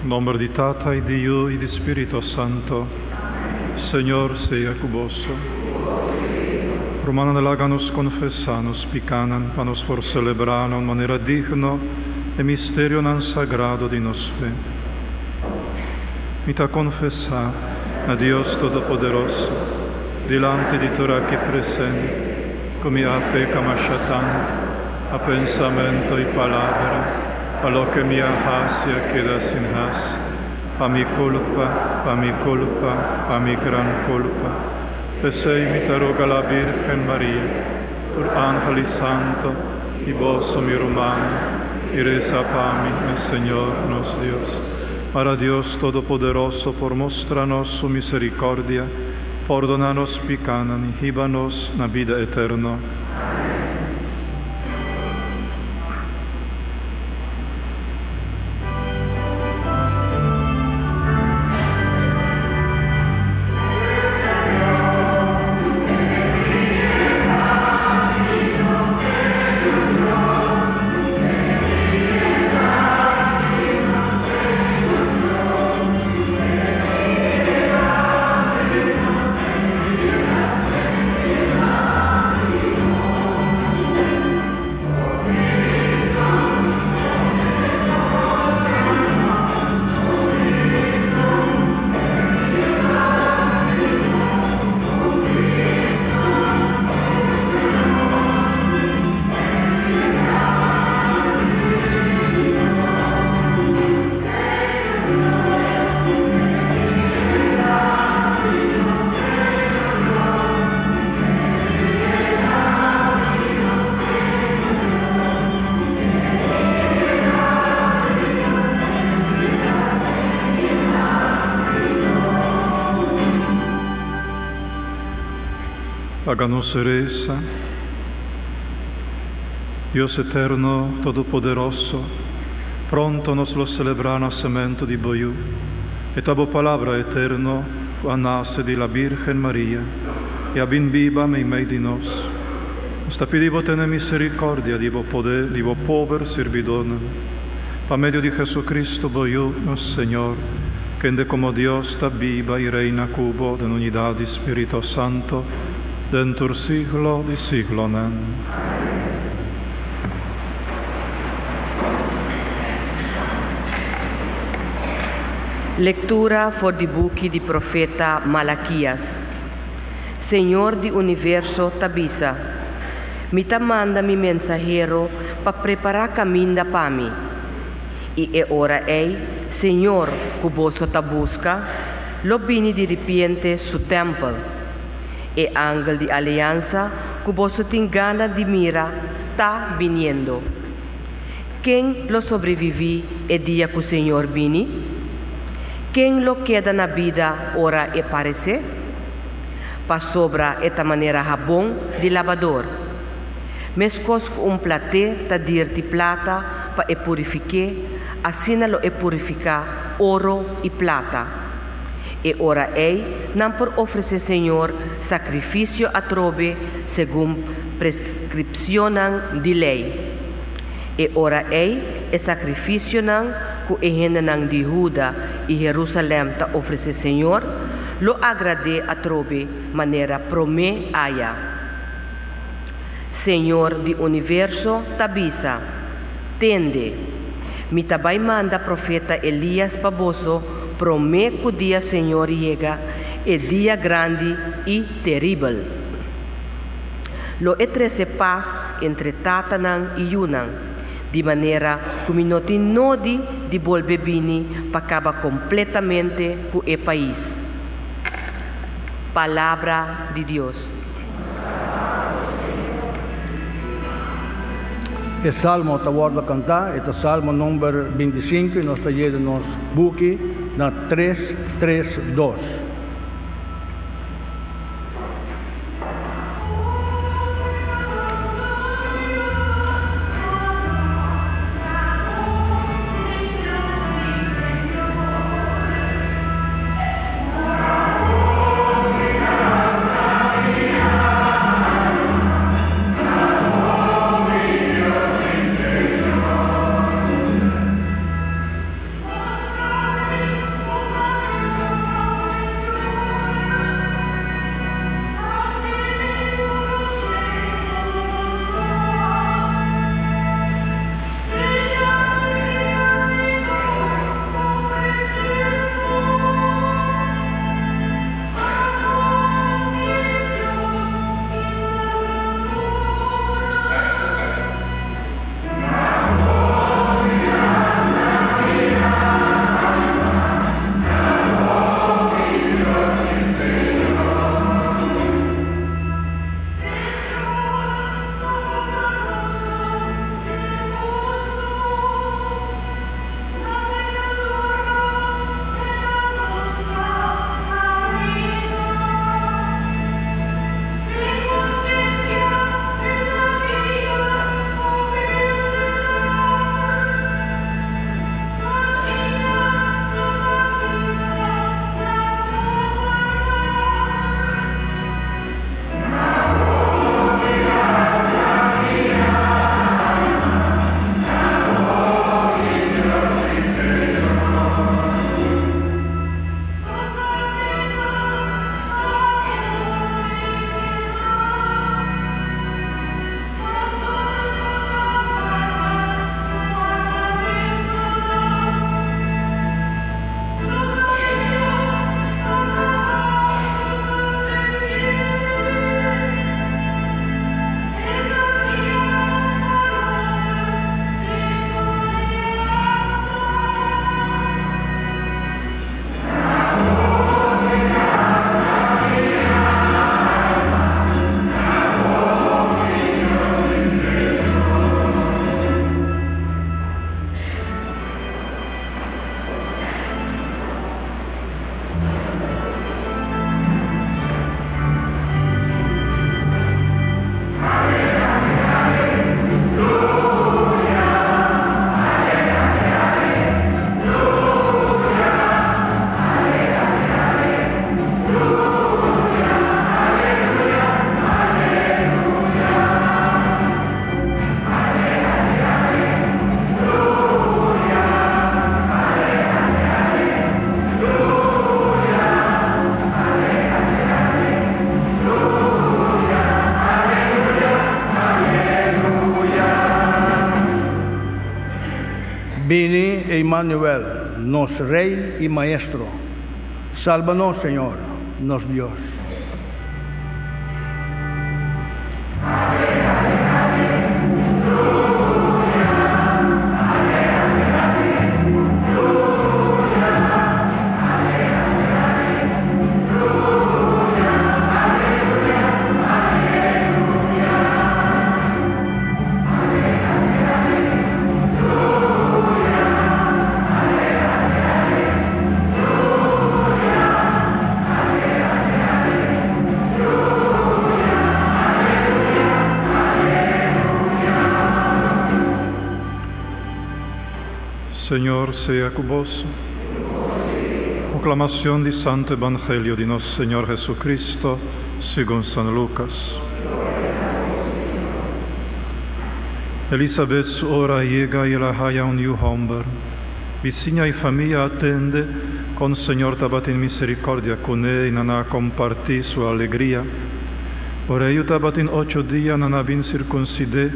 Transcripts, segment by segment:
nombre de Tata y de Hijo y de Espíritu Santo. Señor sea con vos. Romana nell'aganos confessanos picanan, panos for celebrano in maniera digno e misterio non sagrado di nos fe. Mita confessa a Dios Todopoderoso, delante di Torah aquí presente, come a pecam tanto, a pensamento y palabra, a lo que mi ahasia queda sin has, pa mi culpa, pa mi gran culpa. E sei mi te roga la Virgen María, tur ángel y santo, y vos mi romano, y reza pa mí, el Señor nos Dios. Para Dios Todopoderoso, por mostrarnos su misericordia, perdonarnos picanan y híbanos na vida eterna. Háganos reza. Dios eterno, todopoderoso, pronto nos lo celebra nacimiento de Boyú, e tu palabra eterno nace de la Virgen María, e abin viva me di nos. Nos pedivo tener misericordia di poder, di pover servidona, pa medio de Jesucristo Boyú, nos Señor, que ende como Dios está viva y reina cubo de unidad de Espíritu Santo, dentur siglo di siglonen. Lectura for di buchi di profeta Malaquias. Señor di universo tabisa, mi manda mi mensajero pa preparar caminda pa mi. E ora ei, Señor, cuboso ta busca, lo bini di ripiente su templo. E ángel de alianza, cuboso tingana di mira, ta viniendo. ¿Quién lo sobreviví el día que el Señor vini? ¿Quién lo queda na vida ora e parece? Pa sobra esta manera jabón de lavador. Mescos un platé ta dir de plata pa e purifique, así lo e purifica oro y plata. E ora ei non por ofrecer Señor sacrificio atrobe según prescripcionan di lei. E ora ei e sacrificio nan ku ehena nan di Juda e Jerusalém ta ofrece Señor lo agrade atrobe manera prome aya. Señor di universo tabisa, tende, mi tabai manda profeta Elias paboso prome que o dia Senhor llega, el dia grande e terrível. Lo etrece paz entre Tatanan e Yunan, de maneira que não tem nodi de volver bini para acabar completamente com o país. Palavra de Deus. El salmo te guarda cantar, este salmo número 25, y nos está lleno nos buki, na 332. Emmanuel, nos Rey y Maestro. Sálvanos, Señor, nos Dios. Señor sea con vos. Proclamación del Santo Evangelio de nuestro Señor Jesucristo según San Lucas. Elisabeth su ora llega y la haya un hombre. Vicina y familia attende, con Señor tabat in misericordia con él y nana compartí su alegría. Por ello tabat in 8 días nana bin circuncidé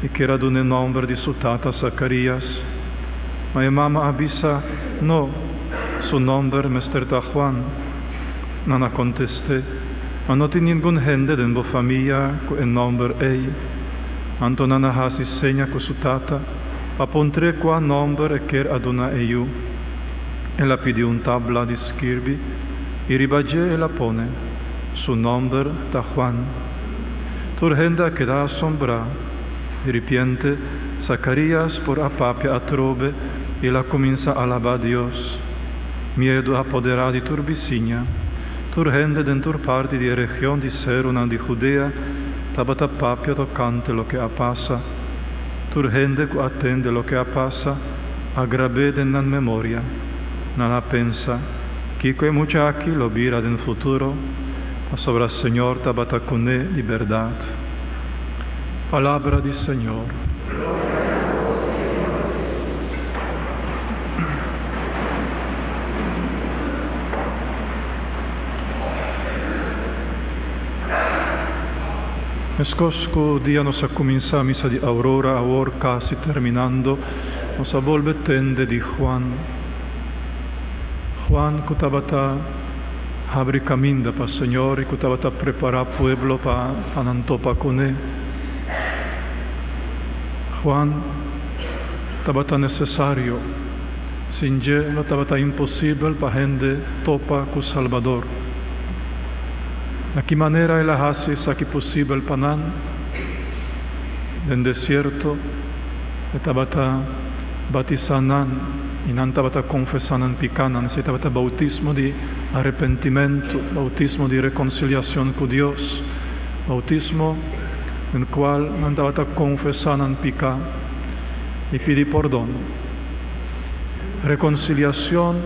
y que era un nombre de su tata Zacarías. Ma mamma avisa, no, su nombre mesterta Juan. Nana contesté, ma no tiene ningún gente de mi familia con el nombre ei. Anto nana hasi segna con su tata, apontre qua nombre e cher aduna eiu. E la pidi un tabla di scrivi, e ribagge e la pone, su nombre ta Juan. Turgenda che da assombra, e ripiente, Zacarías por apapia atrobe, e la comienza a alabar a Dios. Miedo apodera di turbicina, turgende dentur parte di región di Seruna di Judea, tabata papia toccante lo che passa. Turgende cu attende lo che passa, aggrabede nan memoria. Nana pensa, chi quei muchachi lo vira den futuro, ma sovra Señor tabata cune di verdad. Palabra di Señor. Escosco día nos comienza a misa de aurora, ahora casi terminando, nos vuelve tende de Juan. Juan cutabata abri caminda pa Señor y cutabata prepara pueblo pa nantopa con él. Juan tabata necesario, sin ye no tabata imposible pa gente topa con Salvador. ¿De qué manera él hace aquí posible el panán? En desierto, tabata batizanan, y nan tabata confesanan picanan, se tabata bautismo de arrepentimiento, bautismo de reconciliación con Dios, bautismo en el cual nan tabata confesanan pica y pidi perdón. Reconciliación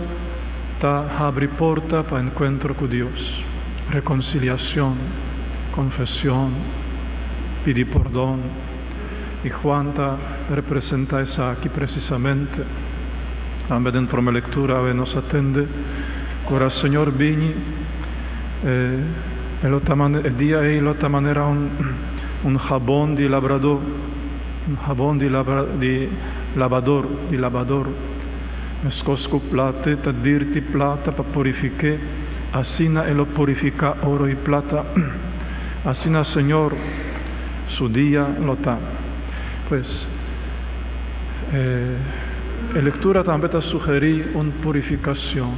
ta abre porta para encuentro con Dios. Reconciliación, confesión, pidi perdón. Y Juan representa esa aquí precisamente. También dentro de mi lectura nos atende que el Señor vini el día de la manera un jabón de labrador, un jabón de lavador. Escosco plata, ta dirti plata para purificar. Asina lo purifica oro y plata, asina Señor su día lo da. Pues, la lectura también te sugerí una purificación,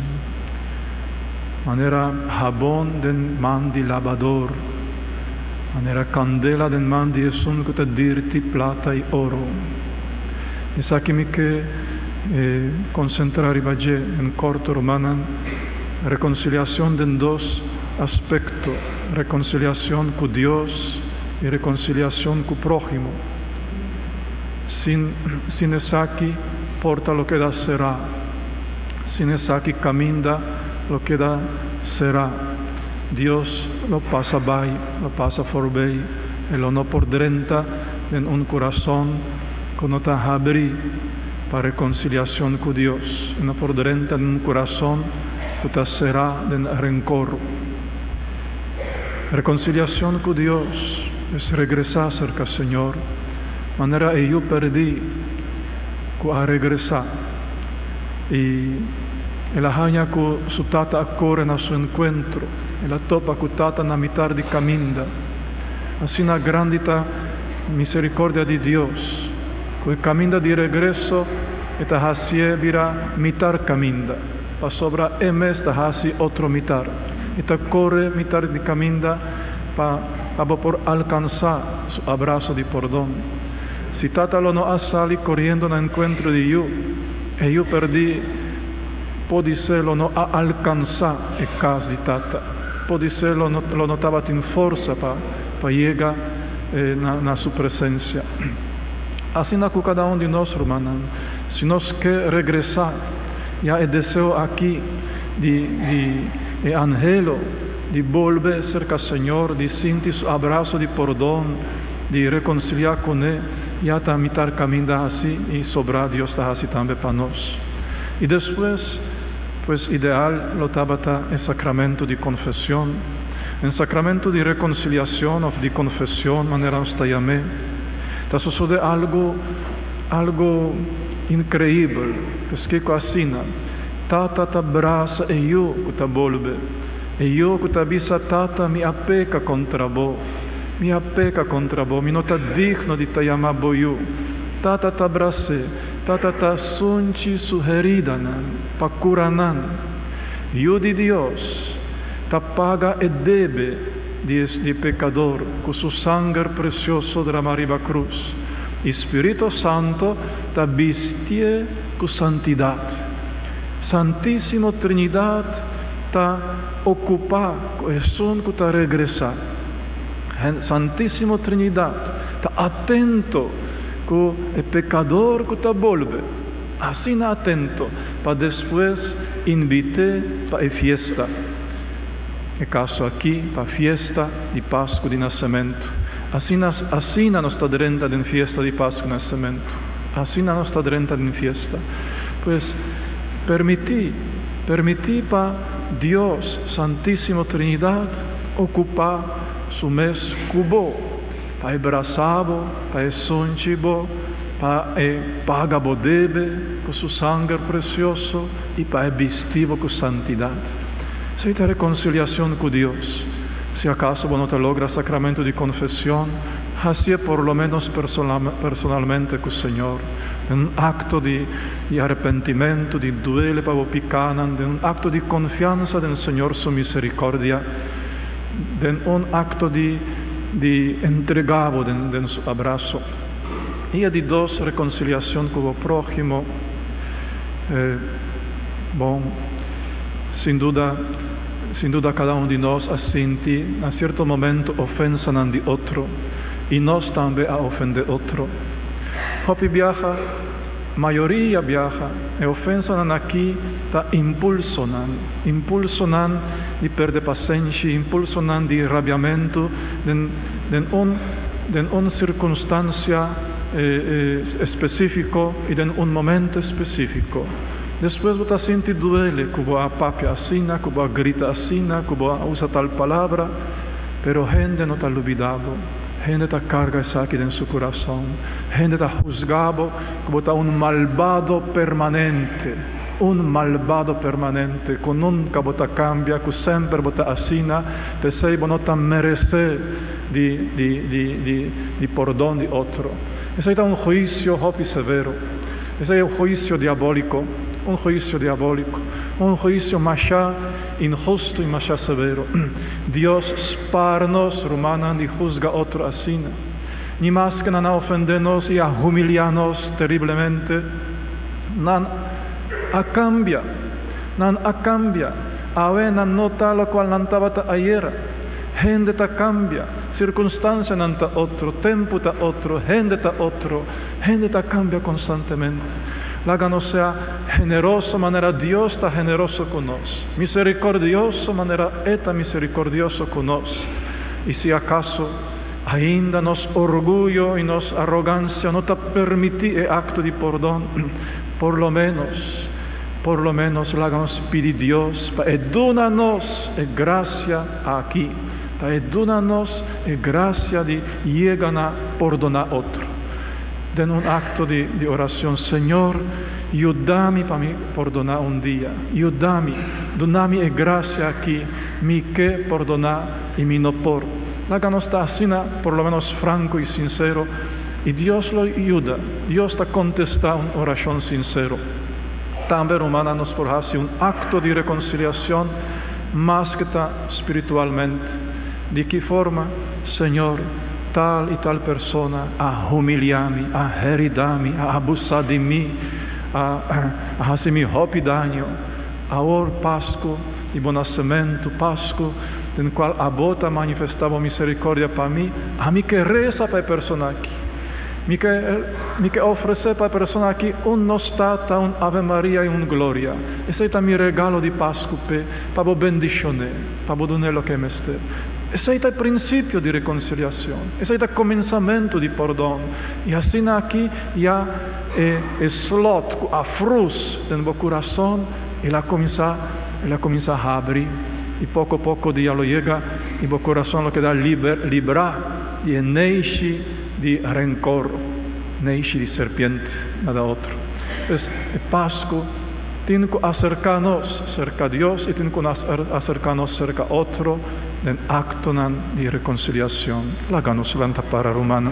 manera jabón del man di lavador, manera candela del man di esun que te dirti plata y oro. Es aquí que concentrar y valle en corto romanan. Reconciliación de dos aspectos, reconciliación con Dios y reconciliación con prójimo. Sin esa aquí porta lo que da será, sin esa aquí camina lo que da será. Dios lo pasa by, lo pasa for bay, y lo no por drenta en un corazón que no está abrí para reconciliación con Dios, no por drenta en un corazón que será de rencor. Reconciliación con Dios es regresar cerca al Señor. Manera yo perdí que a regresar. e la hanya ku sutata accorre na suo incontro e la topa ku tata na mitar di caminda. Assim na grandita misericordia di Dios, ku caminda di regreso eta hasie bira mitar caminda, pa sobra emes ta hasi otro mitar, eta corre mitar di caminda pa por alcanzar su abrazo di perdón. Si tata lo no asali corriendo na encuentro di io, e io perdi, podi se lo no a alcanzar e cas di tata, podi se lo notavat in forza pa llega na su presencia. Así na cu cada uno de nós, hermanos, si nos quer regresar, ya el deseo aquí de anhelo de volver cerca al Señor, de sentir su abrazo de perdón, de reconciliar con Él, ya está mitar camina así y sobra Dios está así también para nos. Y después, pues ideal lo tabata el sacramento de confesión, el sacramento de reconciliación o de confesión, manera nos está llamé. Está sucede algo increíble, pues que así, tata ta abraça e eu que ta volve, e eu que ta bisa tata mi apeca contra bo, mi não ta digno de ta chamar boiu, tata ta abrace, tata ta sunci su herida pa curanan, eu de Deus ta paga e debe de pecador con su sangue precioso de la Mariba Cruz. Espíritu Santo ta vestie con santidad. Santísimo Trinidad ta ocupa con son que ta regresa. Santísimo Trinidad ta atento con el pecador que ta volve. Así na atento para después invite para la fiesta. E caso aqui para a festa de Páscoa de nascimento. Assim não está dentro da festa de Páscoa de nascimento. Assim não está dentro da festa. Pois permitir para Deus, Santíssima Trindade, ocupar su mês cubo, para abraçar-bo, para sonhar-bo, para pagar-bo debe com seu sangue precioso e para vestir-bo com santidade. Se esta reconciliación con Dios, si acaso no te logra sacramento de confesión, así por lo menos personalmente con el Señor, en un acto de arrepentimiento, de duele para picanan, de un acto de confianza en el Señor su misericordia, de un acto de entregado en su abrazo. Y de dos, reconciliación con el prójimo, sin duda cada uno de nós a sentir, a cierto momento, ofensa de otro, y nós también a ofender otro. Hopi viaja, mayoría viaja, e ofensa aquí ta impulso de perder paciencia, impulso de rabiamento, de una circunstancia específico y de un momento específico. Después você sente duele, que você papia assim, que você grita assim, que você usa tal palavra, pero gente não está olvidado, gente está carga isso aqui dentro do seu coração, gente está juzgado, que você é malvado permanente, que nunca você cambia, que sempre você assina, pensei que não está merecer de perdão de outro. Esse é juízo hopi severo, esse é juízo diabólico. Un juicio más injusto y más severo. Dios sparnos, romana, ni juzga otro así. Ni más que no ofendernos y a humillarnos terriblemente. Nan a cambia. A ver, nan nota lo cual nan tabata ayer. Gente ta cambia. Circunstancia nan ta otro. Tempo ta otro. Gente ta cambia constantemente. Láganos sea generoso, manera Dios está generoso con nos. Misericordioso, manera está misericordioso con nos. Y si acaso ainda nos orgullo y nos arrogancia no te permite el acto de perdón, por lo menos láganos pedir Dios para ayudarnos gracia aquí, para ayudarnos gracia de llegar a perdonar otro. Den un acto de oración, Señor, Aiutami para me perdonar un día. Aiutami, donami e gracia aquí, mi que perdonar y mi no por. Háganos esta así, por lo menos franco y sincero, y Dios lo ayuda. Dios te contesta una oración sincero. También humana nos forjase un acto de reconciliación más que tal espiritualmente. ¿De qué forma? Señor, tal y tal persona ha humillado, ha heridado, ha abusado de mí, ha hecho mi daño. Ahora Pascua y Bonacimento, Pascua, en cual a bota manifestaba misericordia para mí, a mí que reza para la persona aquí. Mi que ofrece para la persona aquí un nostata, un Ave Maria y un Gloria. Ese es mi regalo de Pascua para bendicionar, para donar lo que me esté. Ese es el principio de reconciliación. Ese es el comenzamiento de perdón. Y así aquí ya el slot, a fruz en el corazón, y la comienza a abrir. Y poco a poco ya lo llega, y el corazón lo queda librar y nace de rencor, nace de serpiente, nada otro. Entonces, el Pascua tiene que acercarnos cerca a Dios y tiene que acercarnos cerca a otro en acto de reconciliación. Háganos levanta para Romano.